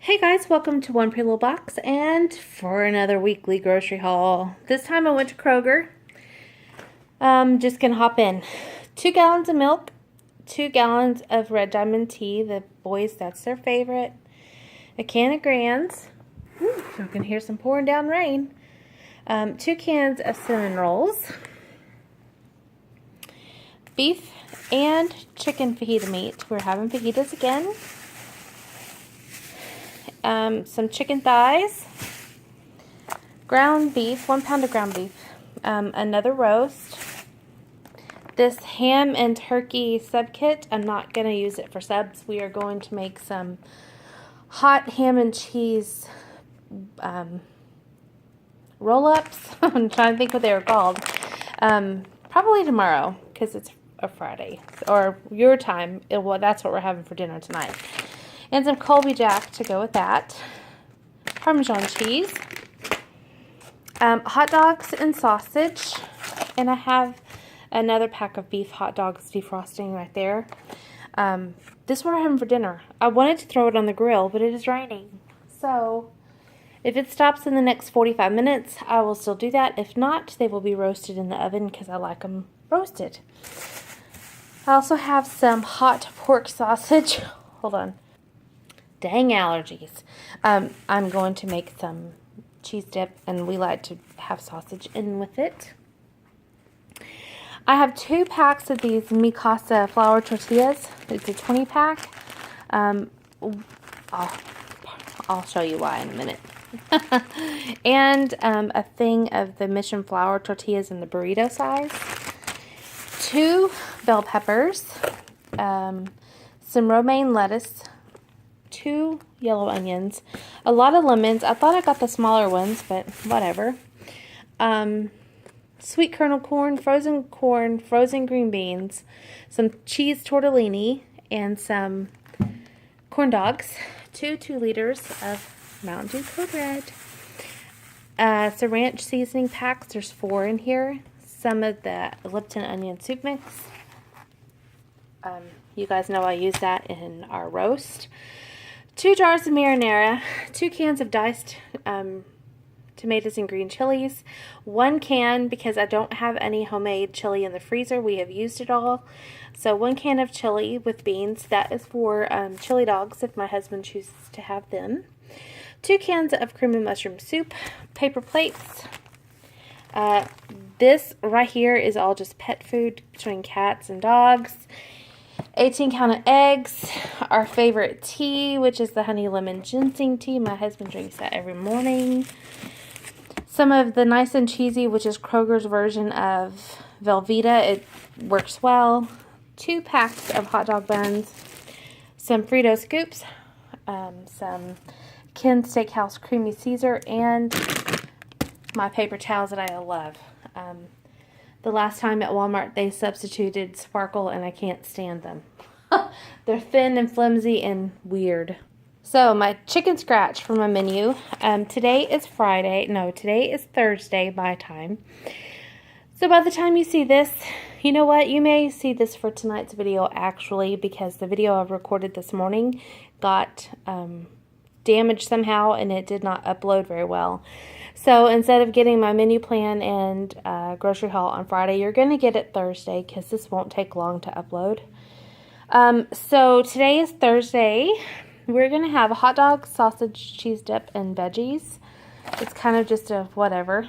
Hey guys, welcome to One Pretty Little Box and for another weekly grocery haul. This time I went to Kroger. Just gonna hop in. 2 gallons of milk, 2 gallons of Red Diamond tea. The boys, that's their favorite. A can of Grands. You can hear some pouring down rain. 2 cans of cinnamon rolls. Beef and chicken fajita meat. We're having fajitas again. Some chicken thighs, ground beef, 1 pound of ground beef, another roast, this ham and turkey sub kit. I'm not going to use it for subs. We are going to make some hot ham and cheese roll-ups. I'm trying to think what they were called. Probably tomorrow because it's a Friday or your time. That's what we're having for dinner tonight. And some Colby Jack to go with that. Parmesan cheese. Hot dogs and sausage. And I have another pack of beef hot dogs defrosting right there. This is what we're having for dinner. I wanted to throw it on the grill, but it is raining. So, if it stops in the next 45 minutes, I will still do that. If not, they will be roasted in the oven because I like them roasted. I also have some hot pork sausage. Hold on. Dang allergies. I'm going to make some cheese dip, and we like to have sausage in with it. I have 2 packs of these Mi Casa flour tortillas. It's a 20 pack. I'll show you why in a minute. And a thing of the Mission flour tortillas in the burrito size. 2 bell peppers. Some romaine lettuce. 2 yellow onions, a lot of lemons. I thought I got the smaller ones, but whatever. Sweet kernel corn, frozen green beans, some cheese tortellini, and some corn dogs. 2 liters of Mountain Dew Code Red. Some ranch seasoning packs. There's 4 in here. Some of the Lipton onion soup mix. You guys know I use that in our roast. 2 jars of marinara, 2 cans of diced tomatoes and green chilies, 1 can because I don't have any homemade chili in the freezer. We have used it all. So 1 can of chili with beans. That is for chili dogs if my husband chooses to have them. 2 cans of cream and mushroom soup, paper plates. This right here is all just pet food between cats and dogs. 18 count of eggs, our favorite tea, which is the honey lemon ginseng tea. My husband drinks that every morning. Some of the nice and cheesy, which is Kroger's version of Velveeta. It works well. 2 packs of hot dog buns. Some Frito scoops. Some Ken's Steakhouse Creamy Caesar. And my paper towels that I love. The last time at Walmart, they substituted Sparkle, and I can't stand them. They're thin and flimsy and weird. So, my chicken scratch for my menu. Today is Friday. No, today is Thursday my time. So, by the time you see this, you know what? You may see this for tonight's video, actually, because the video I recorded this morning got damaged somehow, and it did not upload very well. So instead of getting my menu plan and grocery haul on Friday, you're going to get it Thursday because this won't take long to upload. So today is Thursday. We're going to have a hot dog, sausage, cheese dip, and veggies. It's kind of just a whatever.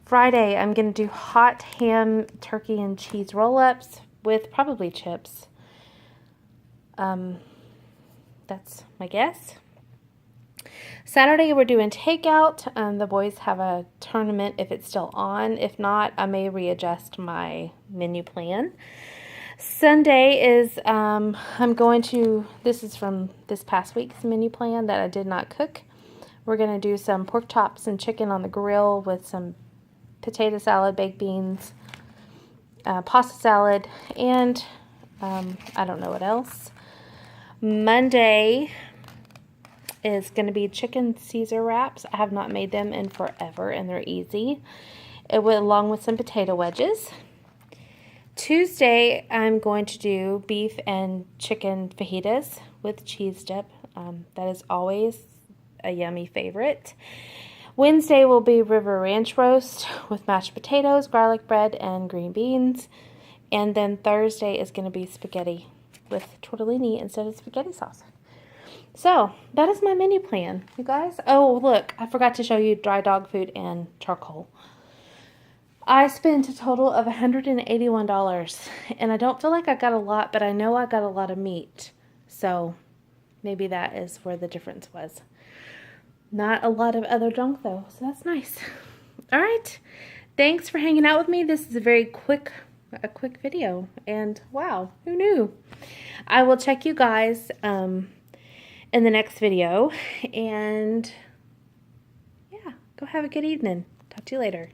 Friday, I'm going to do hot ham, turkey, and cheese roll-ups with probably chips. That's my guess. Saturday, we're doing takeout. The boys have a tournament if it's still on. If not, I may readjust my menu plan. Sunday is, this is from this past week's menu plan that I did not cook. We're going to do some pork chops and chicken on the grill with some potato salad, baked beans, pasta salad, and I don't know what else. Monday is going to be chicken Caesar wraps. I have not made them in forever, and they're easy. It went along with some potato wedges. Tuesday, I'm going to do beef and chicken fajitas with cheese dip. That is always a yummy favorite. Wednesday will be river ranch roast with mashed potatoes, garlic bread, and green beans. And then Thursday is going to be spaghetti with tortellini instead of spaghetti sauce. So, that is my menu plan, you guys. Oh, look, I forgot to show you dry dog food and charcoal. I spent a total of $181, and I don't feel like I got a lot, but I know I got a lot of meat. So, maybe that is where the difference was. Not a lot of other junk, though, so that's nice. All right, thanks for hanging out with me. This is a quick video, and wow, who knew? I will check you guys in the next video, and yeah, go have a good evening. Talk to you later.